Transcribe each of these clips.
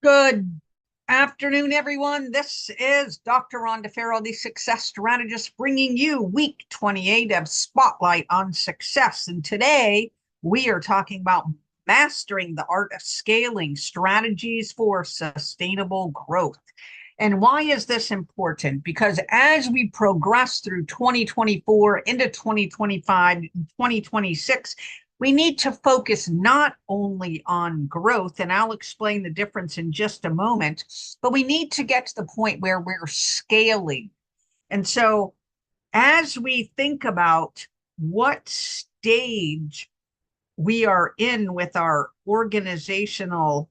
Good afternoon, everyone. This is Dr. Rhonda Farrell, the success strategist, bringing you week 28 of Spotlight on Success. And today we are talking about mastering the art of scaling strategies for sustainable growth. And why is this important? Because as we progress through 2024 into 2025, 2026, we need to focus not only on growth, and I'll explain the difference in just a moment, but we need to get to the point where we're scaling. And so as we think about what stage we are in with our organizational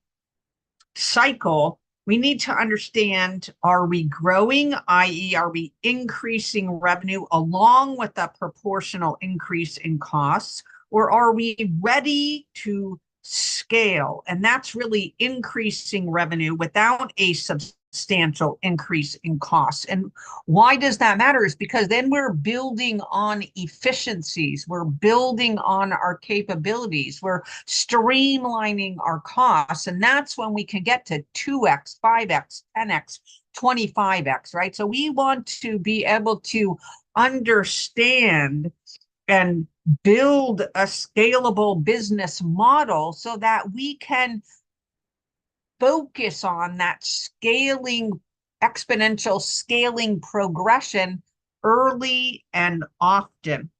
cycle, we need to understand, are we growing, i.e., are we increasing revenue along with a proportional increase in costs, or are we ready to scale? And that's really increasing revenue without a substantial increase in costs. And why does that matter? Is because then we're building on efficiencies, we're building on our capabilities, we're streamlining our costs, and that's when we can get to 2x, 5x, 10x, 25x, right? So we want to be able to understand and build a scalable business model so that we can focus on that scaling, exponential scaling progression early and often.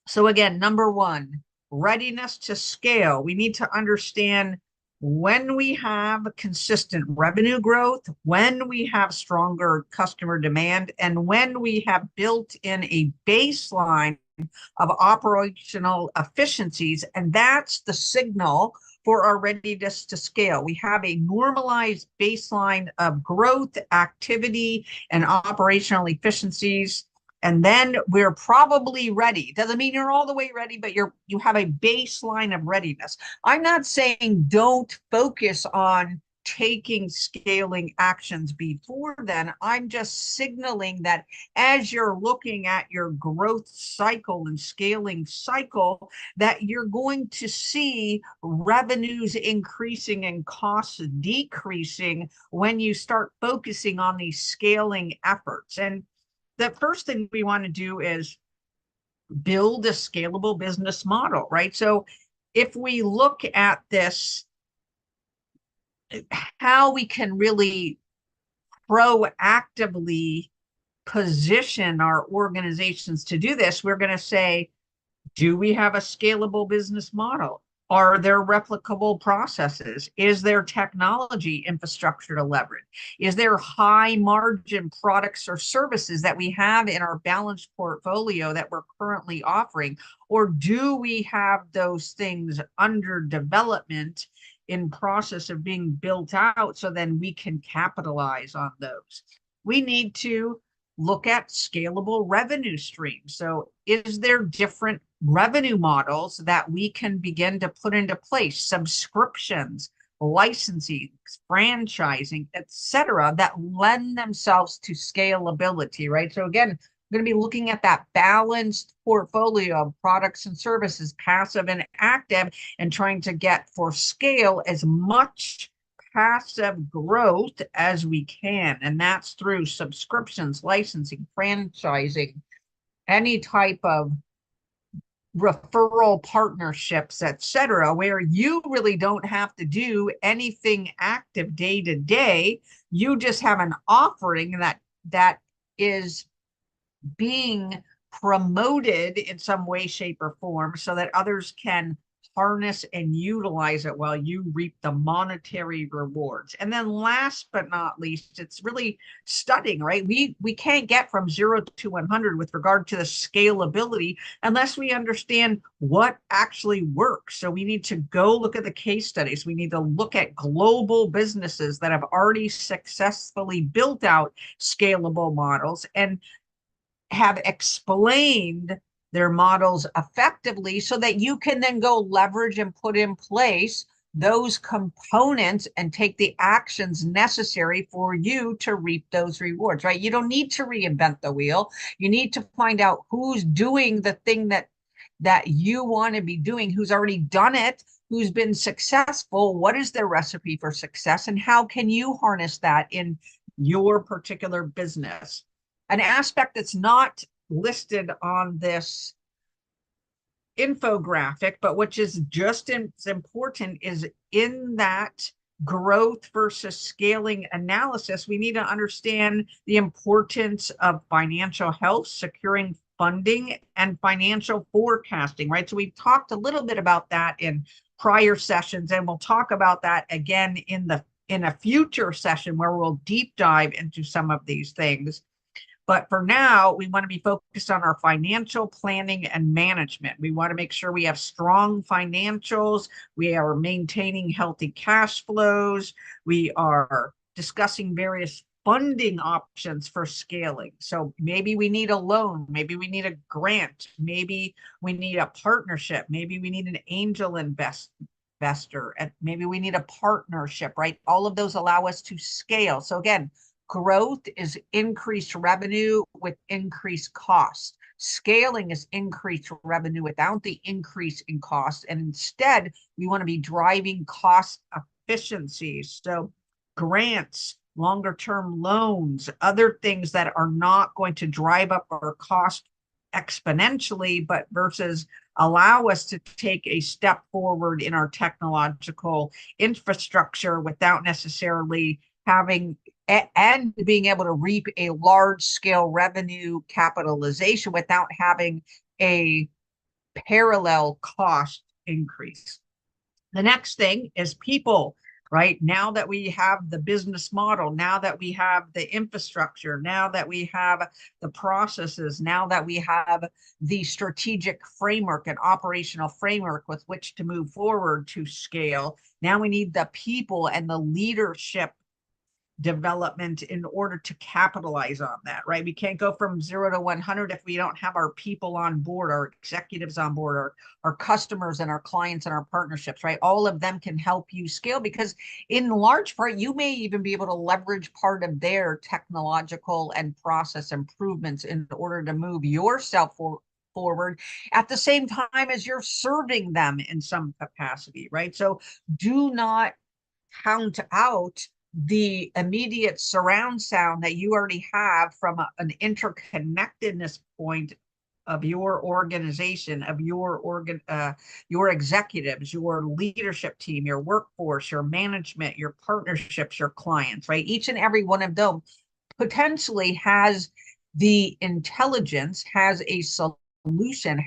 So again, number one, readiness to scale. We need to understand when we have consistent revenue growth, when we have stronger customer demand, and when we have built in a baseline of operational efficiencies, and that's the signal for our readiness to scale. We have a normalized baseline of growth, activity, and operational efficiencies, and then we're probably ready. Doesn't mean you're all the way ready, but you have a baseline of readiness. I'm not saying don't focus on taking scaling actions before then. I'm just signaling that as you're looking at your growth cycle and scaling cycle, that you're going to see revenues increasing and costs decreasing when you start focusing on these scaling efforts. And the first thing we want to do is build a scalable business model, right? So if we look at this, how we can really proactively position our organizations to do this, we're going to say, do we have a scalable business model? Are there replicable processes? Is there technology infrastructure to leverage? Is there high margin products or services that we have in our balanced portfolio that we're currently offering? Or do we have those things under development in process of being built out so then we can capitalize on those? We need to look at scalable revenue streams. So is there different revenue models that we can begin to put into place? Subscriptions, licensing, franchising, etc., that lend themselves to scalability, right? So again, I'm going to be looking at that balanced portfolio of products and services, passive and active, and trying to get for scale as much passive growth as we can. And that's through subscriptions, licensing, franchising, any type of referral partnerships, etc., where you really don't have to do anything active day to day. You just have an offering that is being promoted in some way, shape, or form so that others can harness and utilize it while you reap the monetary rewards. And then last but not least, it's really studying, right? We can't get from 0 to 100 with regard to the scalability unless we understand what actually works. So we need to go look at the case studies. We need to look at global businesses that have already successfully built out scalable models and have explained their models effectively so that you can then go leverage and put in place those components and take the actions necessary for you to reap those rewards, right? You don't need to reinvent the wheel. You need to find out who's doing the thing that you want to be doing, who's already done it, who's been successful, what is their recipe for success, and how can you harness that in your particular business? An aspect that's not listed on this infographic, but which is just as important, is in that growth versus scaling analysis, we need to understand the importance of financial health, securing funding, and financial forecasting, right? So we've talked a little bit about that in prior sessions, and we'll talk about that again in a future session where we'll deep dive into some of these things. But for now, we want to be focused on our financial planning and management. We want to make sure we have strong financials. We are maintaining healthy cash flows. We are discussing various funding options for scaling. So maybe we need a loan, maybe we need a grant, maybe we need a partnership, maybe we need an angel investor, and maybe we need a partnership, right? All of those allow us to scale. So again, growth is increased revenue with increased cost. Scaling is increased revenue without the increase in cost. And instead, we want to be driving cost efficiencies. So grants, longer term loans, other things that are not going to drive up our cost exponentially, but versus allow us to take a step forward in our technological infrastructure without necessarily having and being able to reap a large scale revenue capitalization without having a parallel cost increase. The next thing is people, right? Now that we have the business model, now that we have the infrastructure, now that we have the processes, now that we have the strategic framework and operational framework with which to move forward to scale, now we need the people and the leadership development in order to capitalize on that, right? We can't go from 0 to 100 if we don't have our people on board, our executives on board, our customers and our clients and our partnerships, right? All of them can help you scale, because in large part, you may even be able to leverage part of their technological and process improvements in order to move yourself forward at the same time as you're serving them in some capacity, right? So do not count out the immediate surround sound that you already have from an interconnectedness point of your organization, of your executives, your leadership team, your workforce, your management, your partnerships, your clients, right? Each and every one of them potentially has the intelligence, has a solution,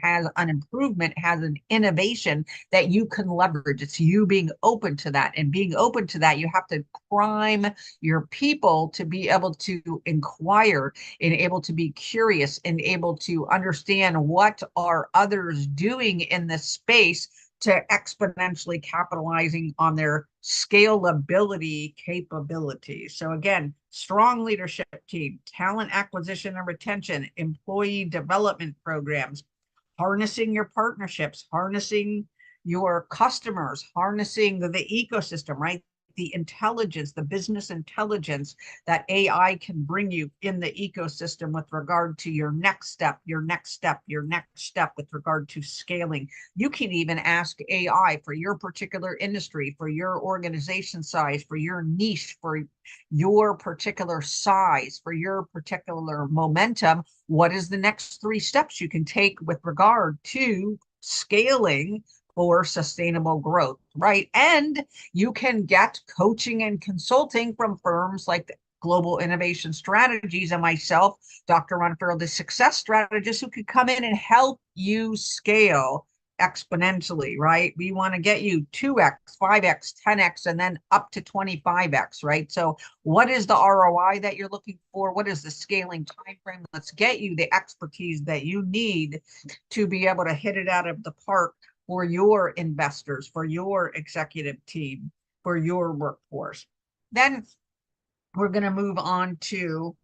has an improvement, has an innovation that you can leverage. It's you being open to that. And being open to that, you have to prime your people to be able to inquire and able to be curious and able to understand what are others doing in this space to exponentially capitalizing on their scalability capabilities. So again, strong leadership team, talent acquisition and retention, employee development programs, harnessing your partnerships, harnessing your customers, harnessing the ecosystem, right? The intelligence, the business intelligence that AI can bring you in the ecosystem with regard to your next step, your next step, your next step with regard to scaling. You can even ask AI for your particular industry, for your organization size, for your niche, for your particular size, for your particular momentum. What is the next 3 steps you can take with regard to scaling for sustainable growth, right? And you can get coaching and consulting from firms like Global Innovation Strategies and myself, Dr. Ron Farrell, the success strategist, who could come in and help you scale exponentially, right? We want to get you 2x, 5x, 10x, and then up to 25x, right? So what is the ROI that you're looking for? What is the scaling time frame? Let's get you the expertise that you need to be able to hit it out of the park for your investors, for your executive team, for your workforce. Then we're going to move on to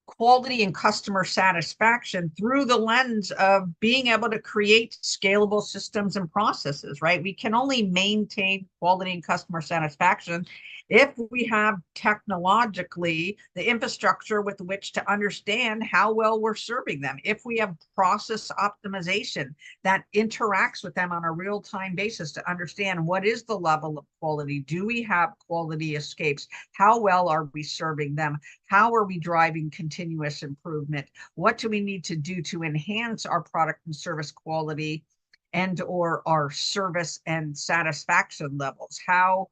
quality and customer satisfaction through the lens of being able to create scalable systems and processes, right? We can only maintain quality and customer satisfaction if we have technologically the infrastructure with which to understand how well we're serving them, if we have process optimization that interacts with them on a real-time basis to understand what is the level of quality, do we have quality escapes, how well are we serving them, how are we driving continuous improvement, what do we need to do to enhance our product and service quality and or our service and satisfaction levels, how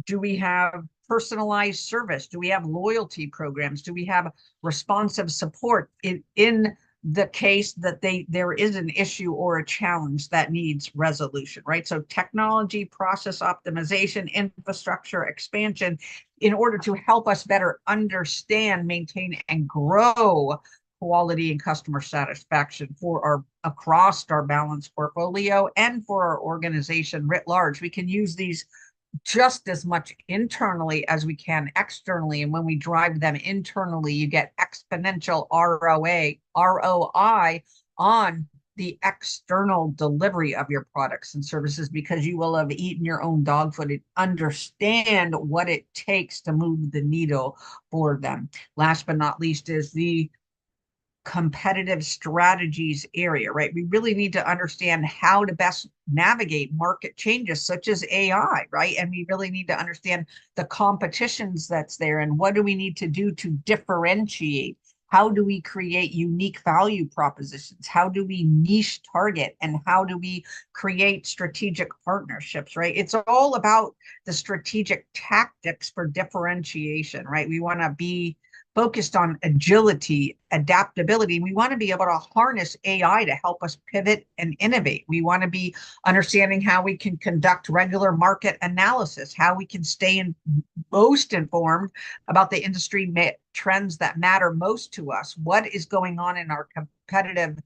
do we have personalized service? Do we have loyalty programs? Do we have responsive support in the case that there is an issue or a challenge that needs resolution, right? So technology, process optimization, infrastructure expansion, in order to help us better understand, maintain, and grow quality and customer satisfaction for our across our balanced portfolio and for our organization writ large. We can use these just as much internally as we can externally. And when we drive them internally, you get exponential ROI on the external delivery of your products and services, because you will have eaten your own dog food and understand what it takes to move the needle for them. Last but not least is the competitive strategies area, right? We really need to understand how to best navigate market changes such as AI, right? And we really need to understand the competitions that's there and what do we need to do to differentiate. How do we create unique value propositions? How do we niche target? And how do we create strategic partnerships, right? It's all about the strategic tactics for differentiation, right? We want to be focused on agility, adaptability. We want to be able to harness AI to help us pivot and innovate. We want to be understanding how we can conduct regular market analysis, how we can stay most informed about the industry trends that matter most to us, what is going on in our competitive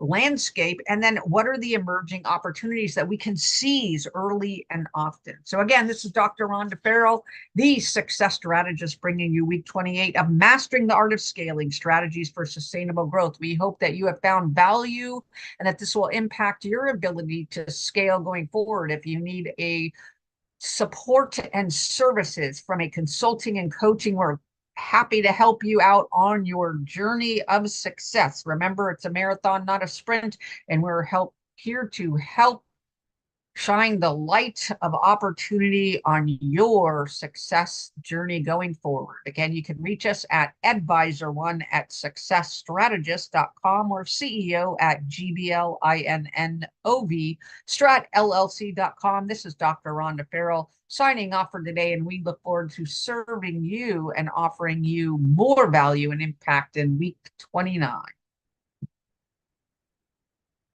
landscape, and then what are the emerging opportunities that we can seize early and often. So again, this is Dr. Rhonda Farrell, the success strategist, bringing you week 28 of Mastering the Art of Scaling Strategies for Sustainable Growth. We hope that you have found value and that this will impact your ability to scale going forward. If you need a support and services from a consulting and coaching, we're happy to help you out on your journey of success. Remember, it's a marathon, not a sprint, and we're here to help shine the light of opportunity on your success journey going forward. Again, you can reach us at advisor1@successstrategist.com or CEO@GBLINNOV stratllc.com. This is Dr. Rhonda Farrell signing off for today, and we look forward to serving you and offering you more value and impact in week 29.